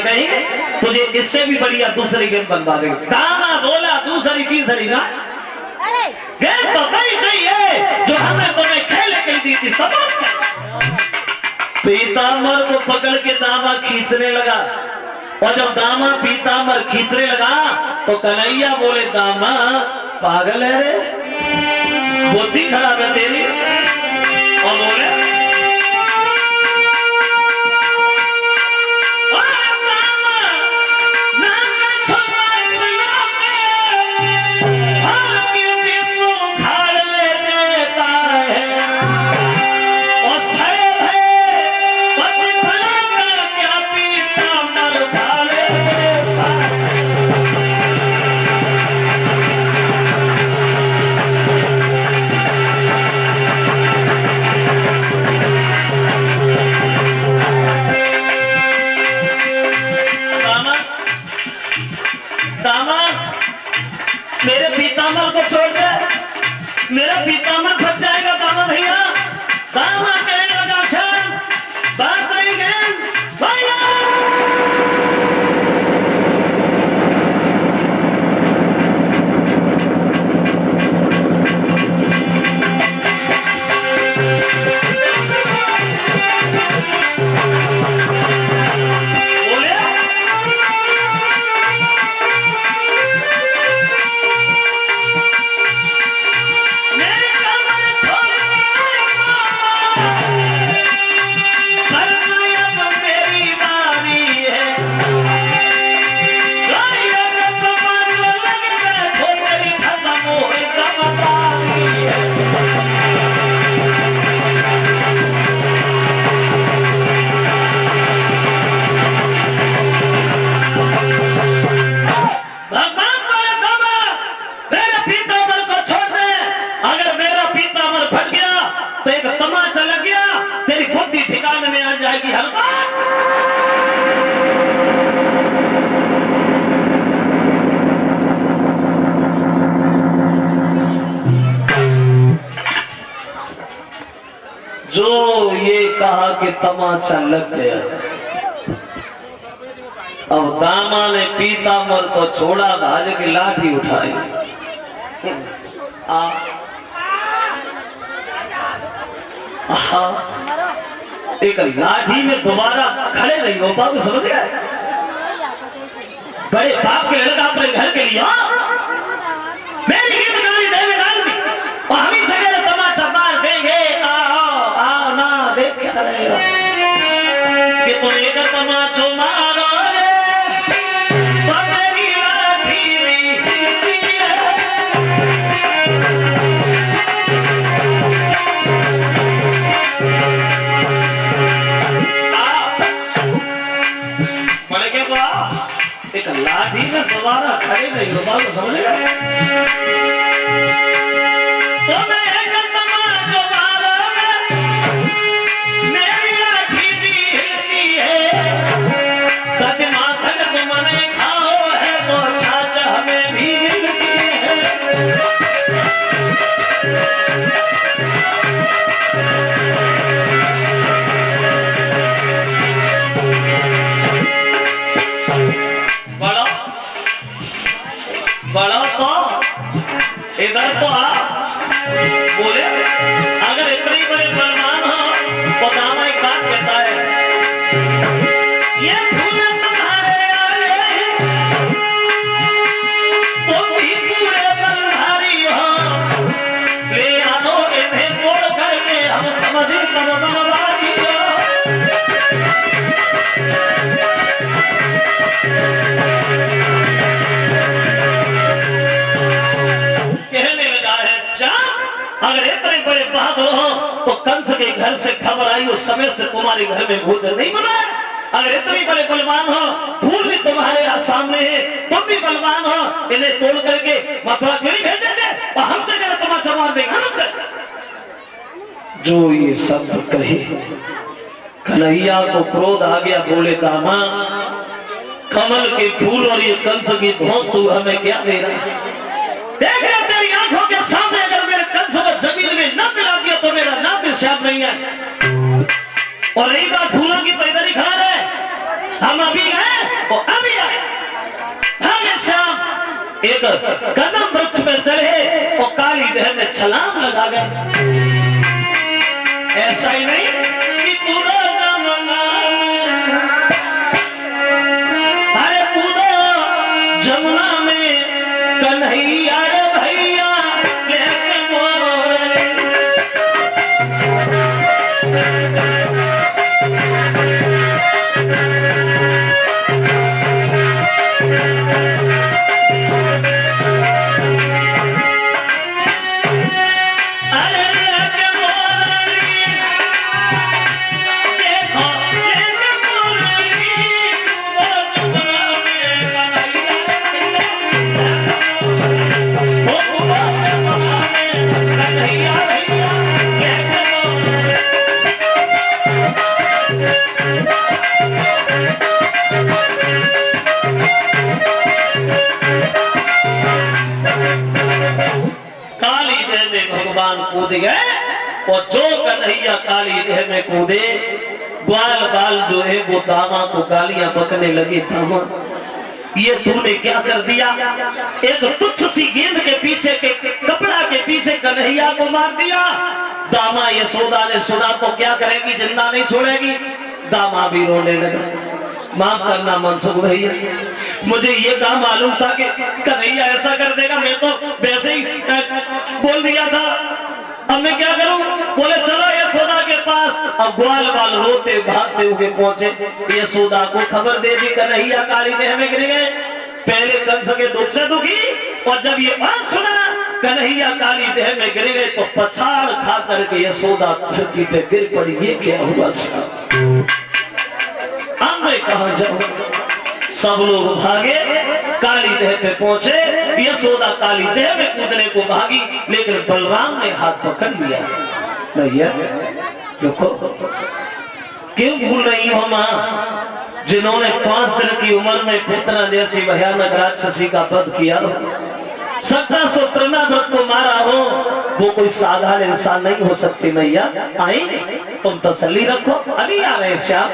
गई तुझे इससे भी बढ़िया दूसरी गेम बनवा देंगे। दामा बोला दूसरी तीसरी ना गेम तो वही चाहिए जो हमने तुम्हें खेले के दी थी। समझ पीताम्बर को पकड़ के दामा खींचने लगा और जब दामा पीताम्बर खींचने लगा तो कन्हैया बोले दामा पागल है रे, बुद्धि खराब है तेरी। और बोले मेरे पीताम्बर को छोड़ दे, मेरा पीताम्बर फट जाएगा दामा भैया। दामा कहने लगा श्याम बात नहीं है भैया। जो ये कहा कि तमाचा लग गया, अब दामा ने पीताम्बर को छोड़ा, भाज की लाठी उठाई। एक लाठी में दोबारा खड़े नहीं हो पाओगे, समझ गए? बड़े बाप के लड़का अपने घर के लिए मेरी गीत गाली देवे डाल दी और हम ही सगे तमाचा मार देंगे। आओ ना देख क्या रहेगा कि तुम एक तमाचो मारो तो मेरी लाठी भी हिलती है। मैंने क्या कहा एक लाठी में दोबारा खड़े नहीं हो पाओगे, समझ गए? बड़ा तो इधर तो आ बोले अगर इतनी बड़े बलवान हो तो दामा एक बात कहता है, ये फूल तुम्हारे आए तुम भी पूरे बलधारी हो, ले आनो इन्हें तोड़ करके हम समझे तब बलवानी हो। अगर इतने बड़े बहादुर हो तो कंस के घर से खबर आई उस समय से तुम्हारे घर में भोजन नहीं बना। अगर इतने बड़े बलवान हो, फूल भी तुम्हारे सामने है, तुम भी बलवान हो, इन्हें तोड़ करके मथुरा क्यों नहीं भेज देते और हमसे क्या तमाचा मार देंगे हमसे। जो ये शब्द कहे कन्हैया को क्रोध आ गया, बोले दामा कमल के फूल और ये कंस की धौंस तू हमें क्या दे रहा? देख रहे तेरी आंखों के सामने अगर मेरे कंस को जमीन में न मिला दिया तो मेरा नाम भी श्याम नहीं है। और रही बात फूलों की तो इधर ही खड़ा है, हम अभी हैं वो अभी आए। भागे श्याम एक कदम वृक्ष में चढ़े और काली देह में छलांग लगा गए। ऐसा ही नहीं कि कूदो जमुना, अरे कूदो जमुना में कन्हैया रे भैया लेके मोरे। कूद गए और जो कन्हैया काली देह में कूदे, ग्वाल बाल जो है वो दामा को गालियां बकने लगे। दामा ये तूने क्या कर दिया? एक तुच्छ सी गेंद के पीछे के कपड़ा के पीछे कन्हैया को मार दिया। दामा यशोदा ने सुना तो क्या करेगी? जिंदा नहीं छोड़ेगी। दामा भी रोने लगा। माफ करना मनसुख भैया, मुझे ये काम मालूम था कि कन्हैया ऐसा कर देगा, मैं तो वैसे ही बोल दिया था। अब मैं क्या करूं? बोले चलो यशोदा के पास। अब ग्वाल बाल रोते भागते हुए पहुंचे। यशोदा को खबर दे दी कन्हैया काली देह में गिर गए। पहले कंस के दुख से दुखी, और जब ये बात सुना कन्हैया काली देह में गिर गए तो पछाड़ खा करके यशोदा धरती पे गिर पड़ी। ये क्या हुआ साहब? अब मैं कहां जाऊं? सब लोग भागे, काली देह पे पहुंचे। यशोदा काली देह में कूदने को भागी, लेकिन बलराम ने हाथ पकड़ लिया। भैया देखो, क्यों भूल रही हो मां, जिन्होंने 5 दिन की उम्र में पूतना जैसी भयानक राक्षसी का वध किया, 17 व्रत को मारा हो, वो कोई साधारण इंसान नहीं हो सकती। मैया आएंगे, तुम तसल्ली रखो, अभी आ रहे श्याम।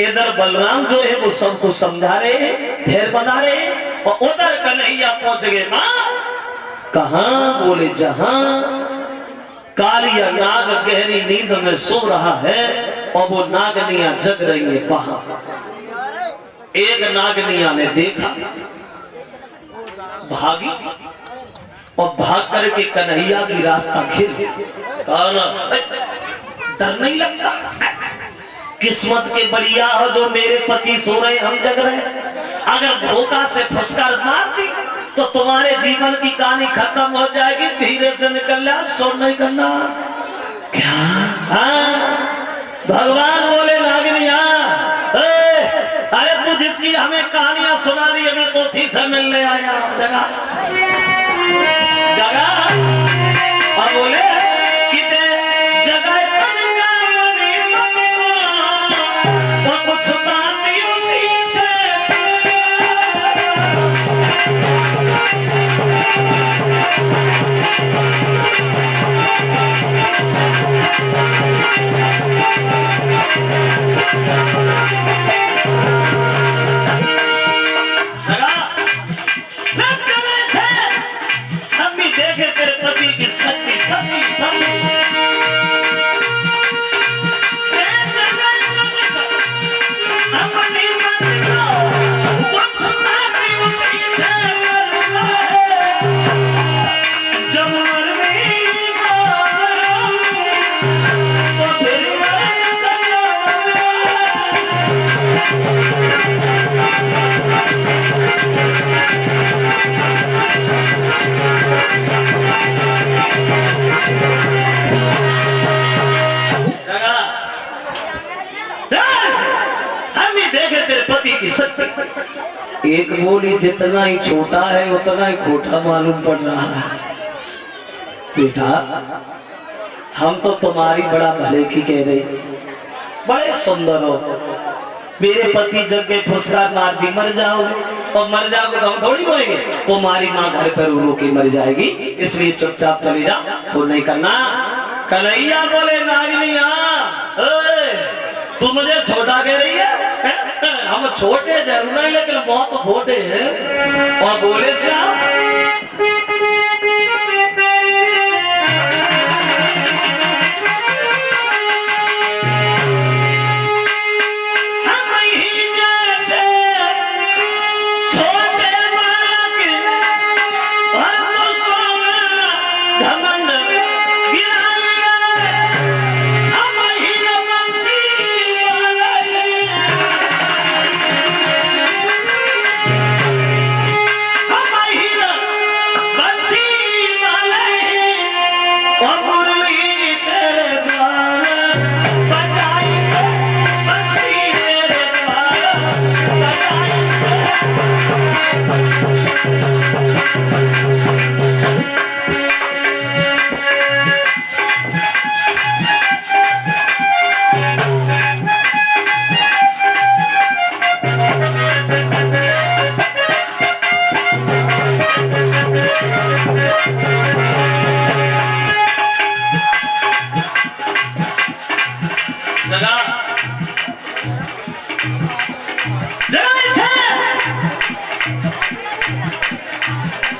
इधर बलराम जो है वो सबको समझा रहे हैं, धैर्य बना रहे हैं, और उधर कन्हैया पहुंच गए। मां कहां? बोले जहां कालिया नाग गहरी नींद में सो रहा है और वो नागनिया जग रही है बाहर। एक नागनिया ने देखा, भागी और भाग करके कन्हैया की रास्ता घिर। डर नहीं लगता? किस्मत के बढ़िया हो जो मेरे पति सो रहे, हम जग रहे। अगर धोखा से फुसकार मार दी तो तुम्हारे जीवन की कहानी खत्म हो जाएगी। धीरे से निकल जा, सो नहीं करना। क्या? हाँ, भगवान बोले नागिनिया, अरे तू जिसकी हमें कहानियां सुना रही है, मैं तो उसी से मिलने आया। जगह जगह और बोले कुछ बात उसी से हम भी देखे तेरे पति की शक्ति। एक बोली जितना ही छोटा है उतना ही खोटा मालूम पड़ रहा है। बेटा हम तो तुम्हारी बड़ा भले की कह रहे, बड़े सुंदर हो। मेरे पति जग के फुसकार मार दी, मर जाओगे, और मर जाओगे तो हम थोड़ी बोलेंगे तुम्हारी माँ घर पर रो के मर जाएगी, इसलिए चुपचाप चले जा, सो नहीं करना। कन्हैया बोले नागिनिया तू मुझे छोटा कह रही है? हम छोटे जरूर है लेकिन बहुत खोटे हैं। और बोले श्याम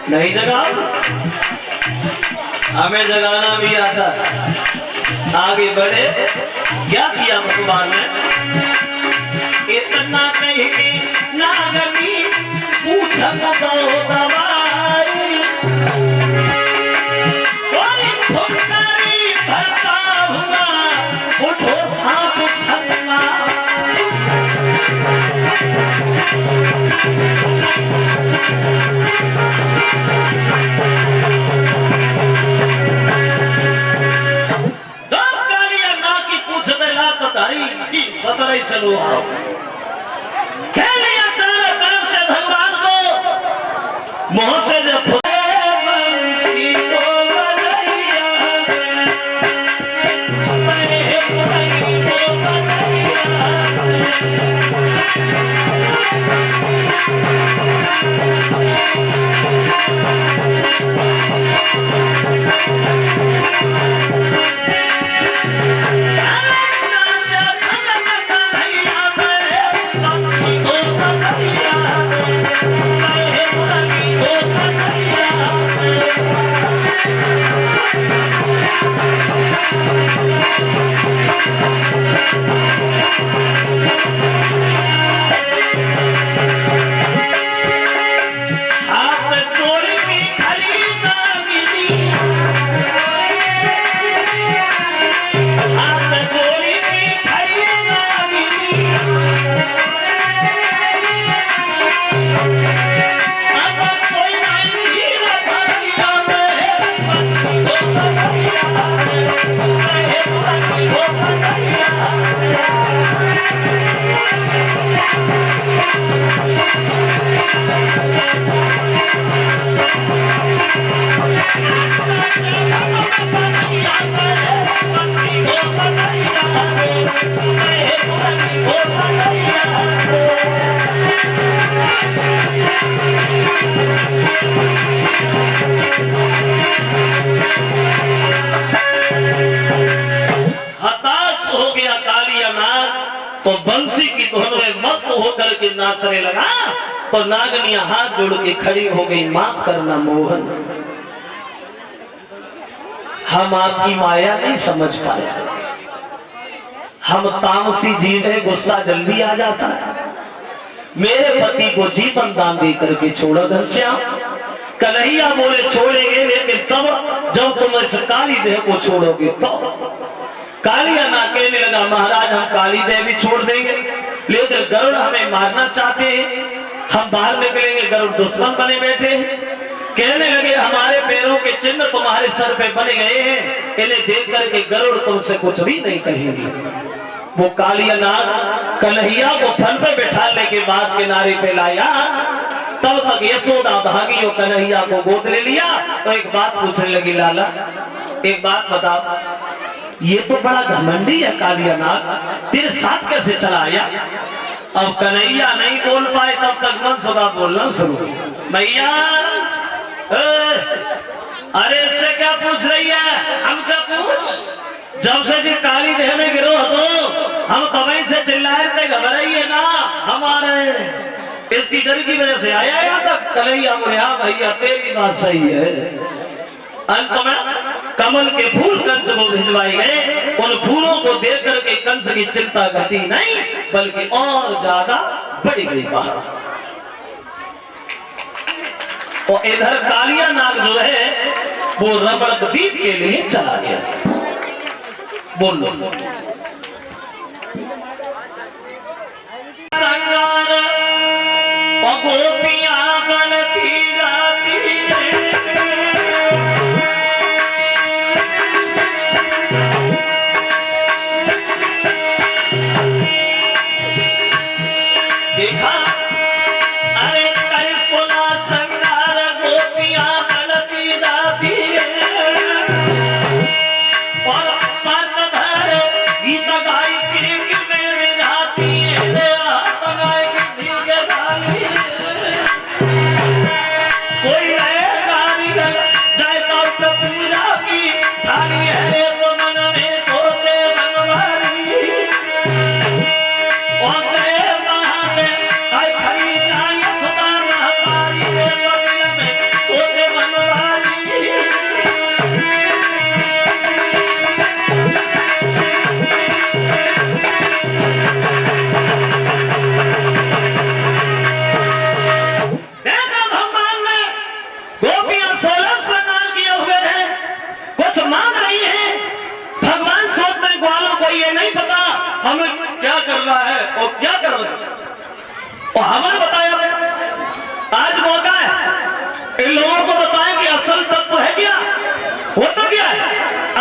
नहीं जगा, हमें जगाना भी आता। आगे बढ़े, क्या किया भगवान ने? इतना कहीं नागनी पूछत दो दवाई, सोई फुकरी भरता हुआ उठो सांप सन्ना। सतरई चलो आओ, खेलिया चारों तरफ से भगवान को मुंह से जब बंसी को बजाइया हताश हो गया कालिया नाग, तो बंसी की धुन में मस्त होकर के नाचने लगा। तो नागनिया हाथ जोड़ के खड़ी हो गई, माफ करना मोहन, हम आपकी माया नहीं समझ पाए, हम तामसी जीव है, गुस्सा जल्दी आ जाता है। मेरे पति को जीवन दान दे करके छोड़ो घनश्याम। कन्हैया बोले छोड़ेंगे, लेकिन तब जब तुम इस काली देह को छोड़ोगे तो। कालिया ना कहने लगा, महाराज हम काली देह भी छोड़ देंगे, लेकिन गरुड़ हमें मारना चाहते हैं, हम बाहर निकलेंगे, गरुड़ दुश्मन बने बैठे हैं। कहने लगे हमारे पैरों के चिन्ह तुम्हारे सर पे बने गए हैं, इन्हें देख करके गरुड़ तुमसे कुछ भी नहीं कहेंगे। वो कालिया नाग कन्हैया को फन पे बैठाने के बाद किनारे पे लाया, तब तक यशोदा भागी और कन्हैया को गोद ले लिया। तो एक बात पूछने लगी, लाला एक बात बताओ, ये तो बड़ा घमंडी है कालिया नाग, तेरे साथ कैसे चला आया? अब कन्हैया नहीं बोल पाए, तब तक मनसुदा बोलना शुरू, मैया अरे इससे क्या पूछ रही है, हमसे पूछ। जब से जी काली देह में गिरो तो हम तभी से चिल्लाए थे, घबराइए ना, हमारे इसकी डर की वजह से आया यहाँ तक। कन्हैया बोले हाँ भैया तेरी बात सही है। अंत में कमल के फूल कंस को भिजवाए गए। उन फूलों को देख करके कंस की चिंता घटी नहीं बल्कि और ज्यादा बढ़ गई बाहर। और इधर कालिया नाग जो है वो रबड़ द्वीप के लिए चला गया। बोलो संगार गोपियां बनती जाती देखा अरे कर सोना संगार गोपियां बनती जाती और साथ भर गीत गाई के मेरे जाती है तगाई किसी के गाली कोई नए कारीगर जैसा पूजा की थाली है तो मन में सोचे बनवारी और गए वहां पे आई खड़ी जाए सुना हमारी तो दिल में सोचे बनवारी हमें क्या करना है और क्या कर रहे हैं और हमें बताया। आज मौका है इन लोगों को बताएं कि असल तत्व है क्या, होता क्या है।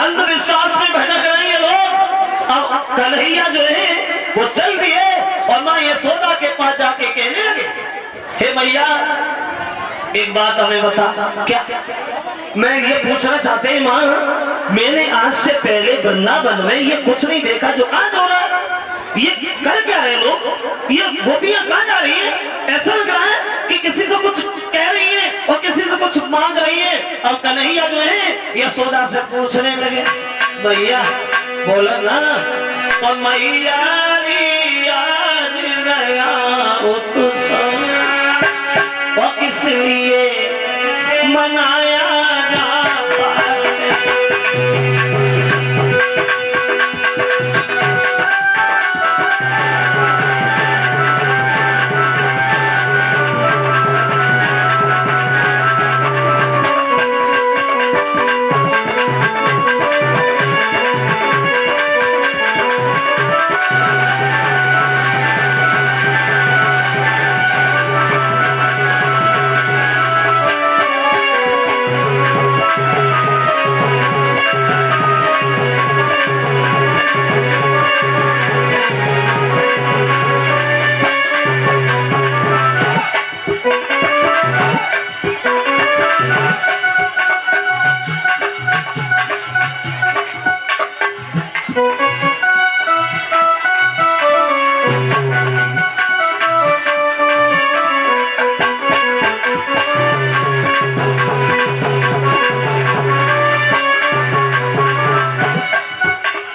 अंधविश्वास में भटक रहे हैं लोग। अब कन्हैया जो है वो चल दिए और मां यशोदा के पास जाके कहने लगे हे मैया एक बात हमें बता। क्या मैं ये पूछना चाहते हैं मां मैंने आज से पहले वृंदावन में ये कुछ नहीं देखा जो आज हो रहा है। ये कर क्या रहे लोग, ये गोपियां कहां जा रही हैं। ऐसा लग रहा है कि किसी से कुछ कह रही हैं और किसी से कुछ मांग रही हैं। और कन्हैया जो है यशोदा से पूछने लगे भैया बोला ना और मैया आज नया वो तो और इसलिए मनाया जाता है।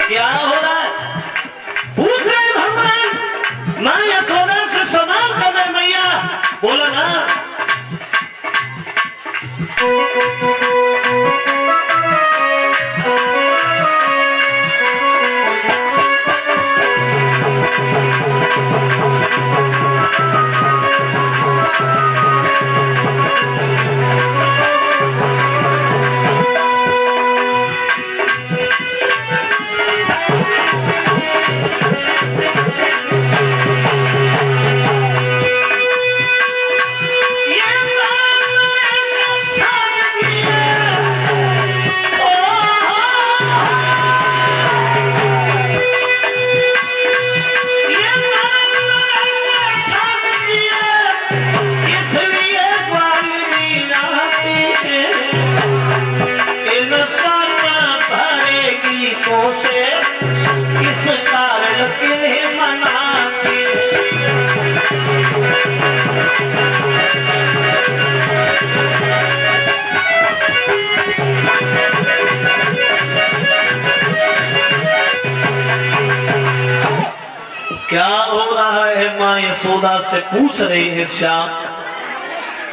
Yeah! यशोदा से पूछ रही है श्याम,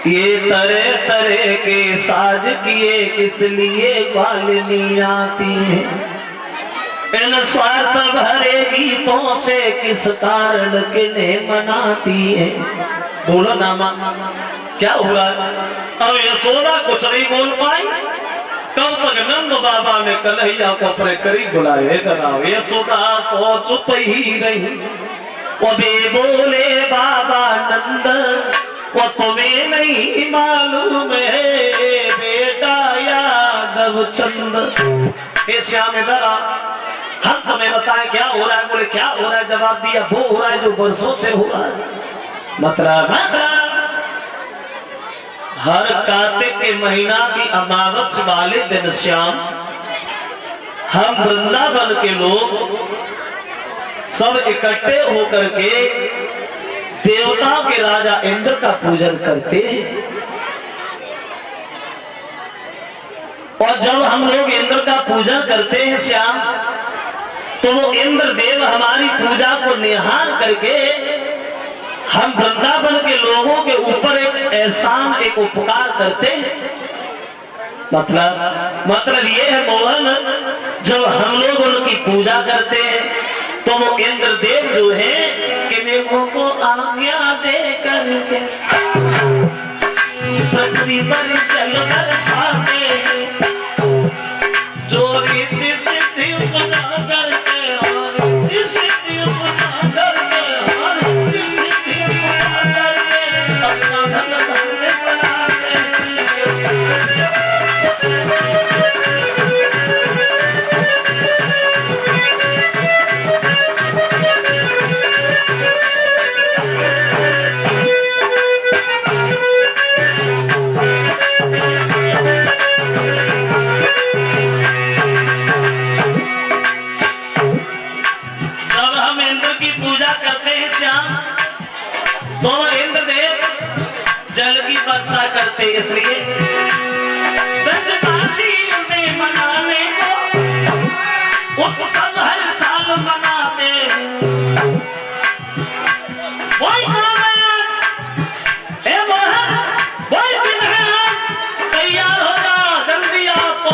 ये तरह तरह के साज किए किस लिए ग्वालिनी आती है, इन स्वार्थ भरे गीतों से किस कारण किन्हें मनाती है। बोलो ना मां क्या हुआ। अब यशोदा कुछ नहीं बोल पाई। कब तक नंद बाबा ने कन्हैया को अपने करीब बुलाए, यशोदा तो चुप ही रही। वो भी बोले बाबा नंद, वो तुम्हें नहीं मालूम है बेटा यादव चंद। ये श्याम इधर आ, हम तुम्हें बताएं क्या हो रहा है। बोले क्या हो रहा है। जवाब दिया वो हो रहा है जो वर्षों से हो रहा है। मतलब हर कार्तिक के महीना की अमावस वाले दिन श्याम हम वृंदावन के लोग सब इकट्ठे होकर के देवताओं के राजा इंद्र का पूजन करते हैं। और जब हम लोग इंद्र का पूजन करते हैं श्याम, तो वो इंद्र देव हमारी पूजा को निहार करके हम वृंदावन के लोगों के ऊपर एक एहसान, एक उपकार करते हैं। मतलब ये है मोहन, जब हम लोग उनकी पूजा करते हैं तो वो इंद्र देव जो है कि मेघों को आज्ञा दे करके पृथ्वी पर जल बरसाते हैं, जो रीति सिद्धि बना करके और रीति सिद्धि बना करके और रीति सिद्धि बना करके अपना धन बनाते हैं। तो इंद्रदेव जल की वर्षा करते, इसलिए ब्रजवासी उन्हें मनाने को उत्सव हर साल मनाते हैं। वही दिन है, तैयार हो जा जल्दी आप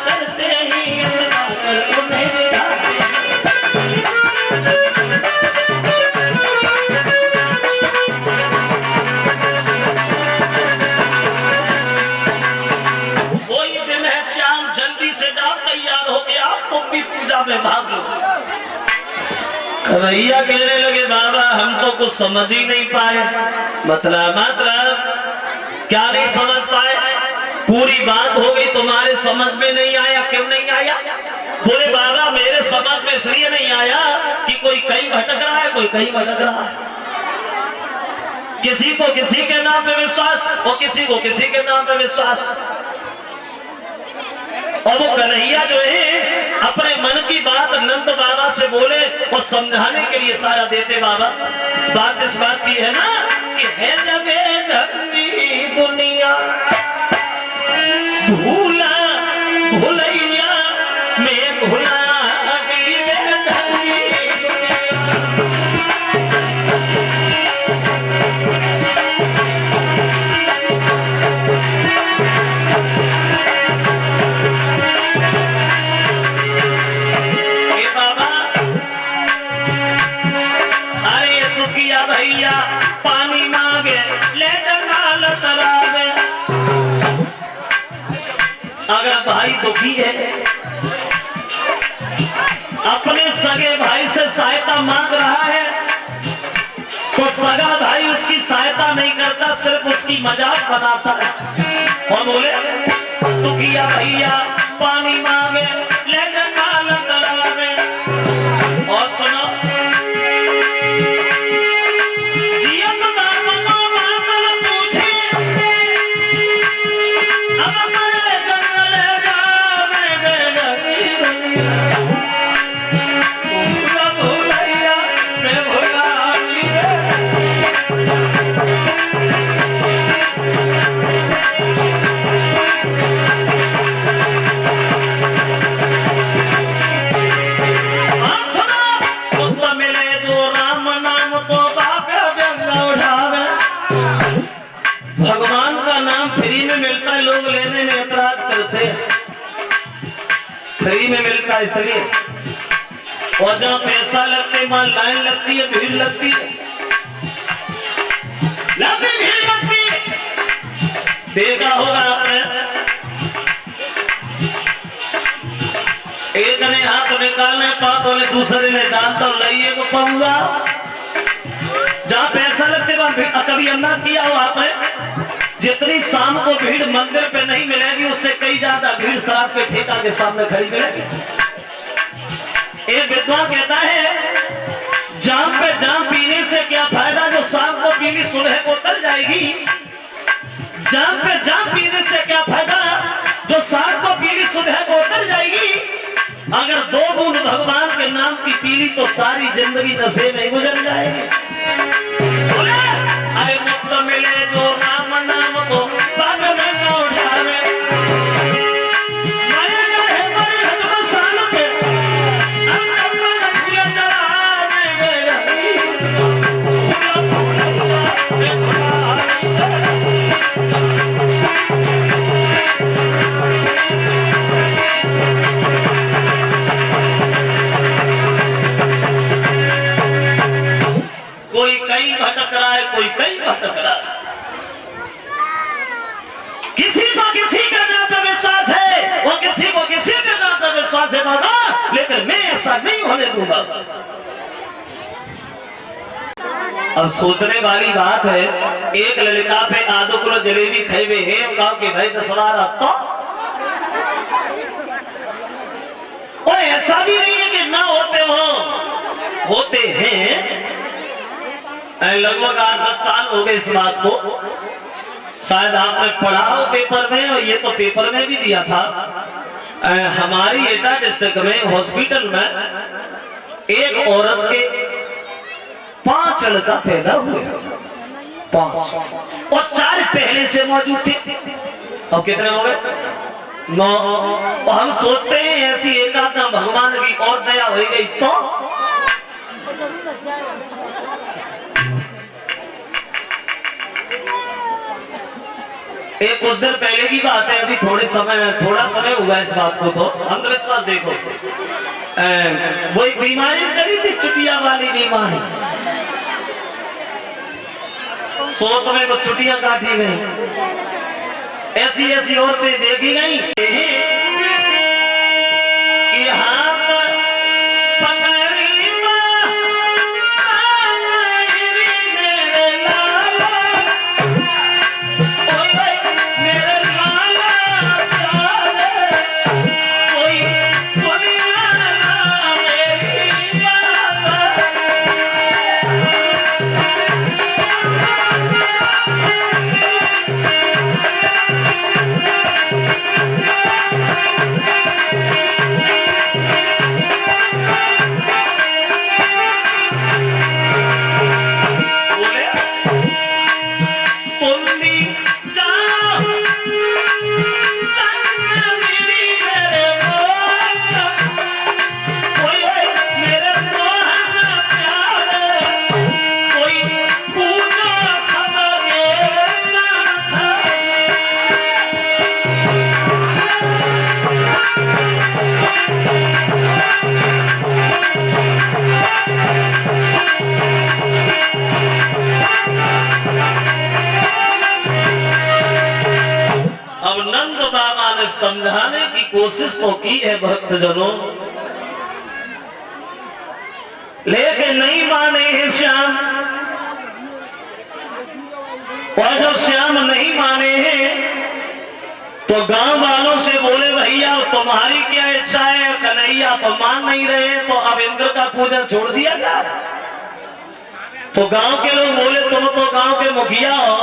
करते ही वही दिन है श्याम, जल्दी से जाओ तैयार हो गया, तुम भी पूजा में भाग लो। कन्हैया कहने लगे बाबा हम तो कुछ समझ ही नहीं पाए। मतलब क्या नहीं समझ पाए। पूरी बात हो गई, तुम्हारे समझ में नहीं आया। क्यों नहीं आया। बोले बाबा मेरे समझ में इसलिए नहीं आया कि कोई कहीं भटक रहा है, कोई कहीं भटक रहा है। किसी को किसी के नाम पे विश्वास और किसी को किसी के नाम पे विश्वास। और वो कन्हैया जो है अपने मन की बात नंद बाबा से बोले और समझाने के लिए सारा देते। बाबा बात इस बात की है ना कि है जगे धरती दुनिया भूला भूलैया में भूला भैया पानी मांगे ले जंगाल तरावे। अगर भाई दुखी है अपने सगे भाई से सहायता मांग रहा है तो सगा भाई उसकी सहायता नहीं करता, सिर्फ उसकी मजाक बनाता है। और बोले दुखिया भैया पानी मांगे ले जंगाल तरावे। और सुनो अब इसलिए, और जहाँ पैसा लगते वहां लाइन लगती है, भीड़ लगती है, लंबी भीड़ लगती है। देखा होगा आपने, एक ने हाथ निकालने पास ने दूसरे ने डाल तो लाइए को पहुंगा। जहाँ पैसा लगते वहां कभी अंदाज किया हो आपने, जितनी शाम को भीड़ मंदिर पे नहीं मिलेगी उससे कई ज्यादा भीड़ शराब के ठेका के सामने खड़ी मिलेगी। एक विद्वान कहता है जाम पे जाम पीने से क्या फायदा, जो शाम को पीनी सुबह को उतर जाएगी। जाम पे जाम पीने से क्या फायदा, जो शाम को पीनी सुबह को उतर जाएगी। अगर 2 बूंद भगवान के नाम की पीली तो सारी जिंदगी नशे में गुजर जाएगी। अरे मुक्त मिले तो राम नाम को पाग में न उठावे, मरे रहे मरे हजम साल पे फूल चढ़ाने गए। कोई कहीं भटक रहा है, कोई कहीं भटक रहा है। किसी को किसी के नाम पे विश्वास है, वो किसी को किसी के नाम पे विश्वास है बाबा, लेकिन मैं ऐसा नहीं होने दूंगा। अब सोचने वाली बात है, एक लड़का पे आधो किलो जलेबी खाए हैं, कहा कि भाई 10 बार तो और ऐसा भी नहीं है कि ना होते हो, होते हैं। लगभग 8-10 साल हो गए इस बात को, शायद आपने पढ़ा हो पेपर में, और ये तो पेपर में भी दिया था। हमारी एटा डिस्ट्रिक्ट में हॉस्पिटल में एक औरत के 5 लड़का पैदा हुए, 5 और 4 पहले से मौजूद थे। अब कितने हो गए? 9। और हम सोचते हैं ऐसी एकात्म भगवान की और दया हो गई तो एक कुछ दिन पहले की बात है, अभी थोड़ा समय हुआ इस बात को, तो अंधविश्वास देखो। वो एक बीमारी चली थी, चुटिया वाली बीमारी, सोत में वो चुटिया काटी गई। ऐसी औरतें देखी गई कि हाथ पकड़ी समझाने की कोशिश तो की है भक्तजनों, लेकिन नहीं माने हैं श्याम। और जब श्याम नहीं माने हैं तो गांव वालों से बोले भैया तुम्हारी क्या इच्छा है? कन्हैया तो मान नहीं रहे, तो अब इंद्र का पूजन छोड़ दिया जाए। तो गांव के लोग बोले तुम तो गांव के मुखिया हो,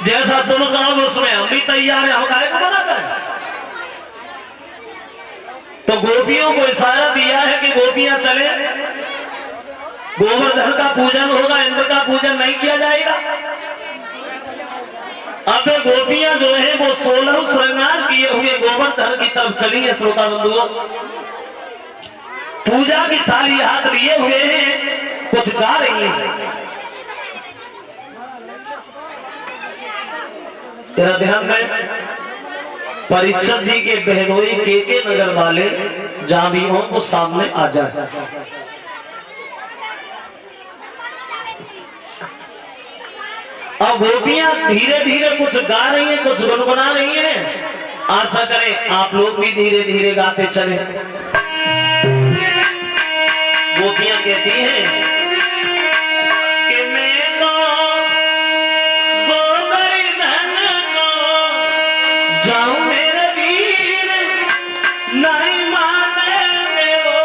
जैसा तुम कहोगे उसमें हम भी तैयार हैं, हम काहे को मना करें। तो गोपियों को इशारा दिया है कि गोपियां चले, गोवर्धन का पूजन होगा, इंद्र का पूजन नहीं किया जाएगा। अब गोपियां जो है वो 16 श्रृंगार किए हुए गोवर्धन की तरफ चली है। श्रोता बंधुओं, पूजा की थाली हाथ लिए हुए हैं, कुछ गा रही है। तेरा ध्यान में परीक्षक जी के बहनोई के नगर वाले जहां भी हो वो सामने आ जाए। अब गोपियां धीरे धीरे कुछ गा रही हैं, कुछ गुनगुना रही हैं। आशा करें आप लोग भी धीरे धीरे गाते चले। गोपियां कहती हैं कि मैं तो गोवर्धन को जाऊं मेरे वीर, नहीं माने मेरो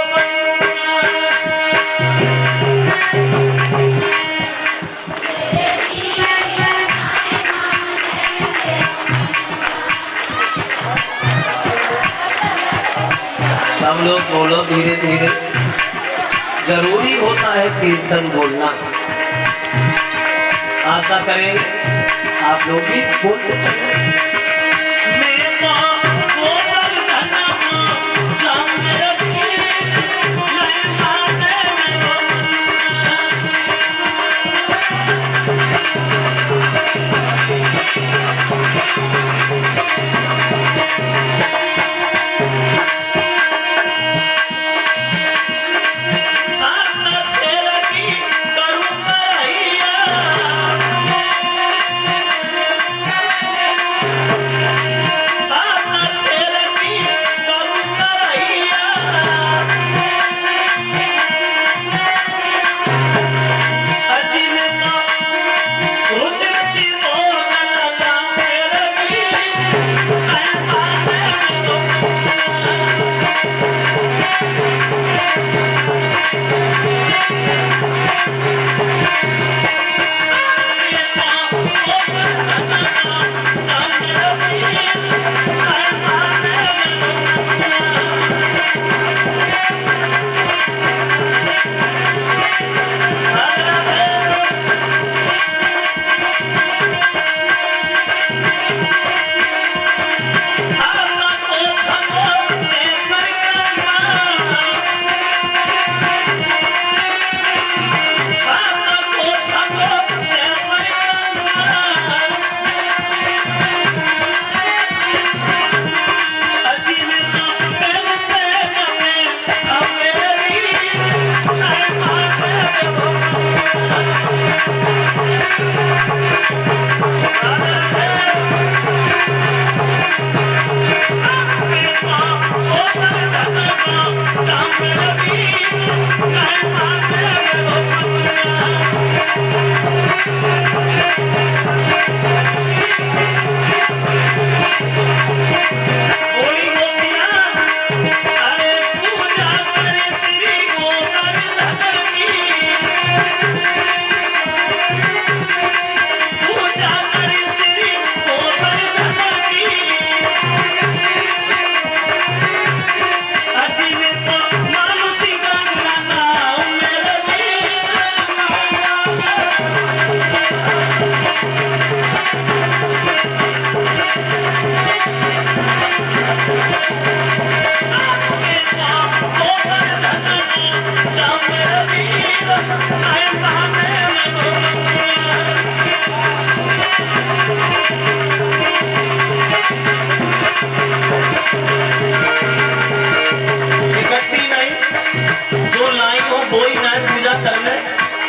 सब लोग बोलो धीरे धीरे। जरूरी होता है कीर्तन बोलना। आशा करें आप लोग भी बोलते चले।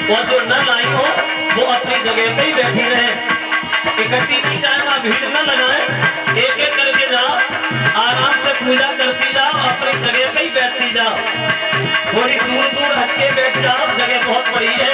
और जो न लाई हो वो अपनी जगह पे ही बैठी रहे। इकट्ठी नहीं जाए, भीड़ न लगाए, एक एक करके जाओ, आराम से पूजा करती जाओ, अपनी जगह पे ही बैठती जाओ। थोड़ी दूर दूर हटके बैठ जाओ, जगह बहुत बड़ी है।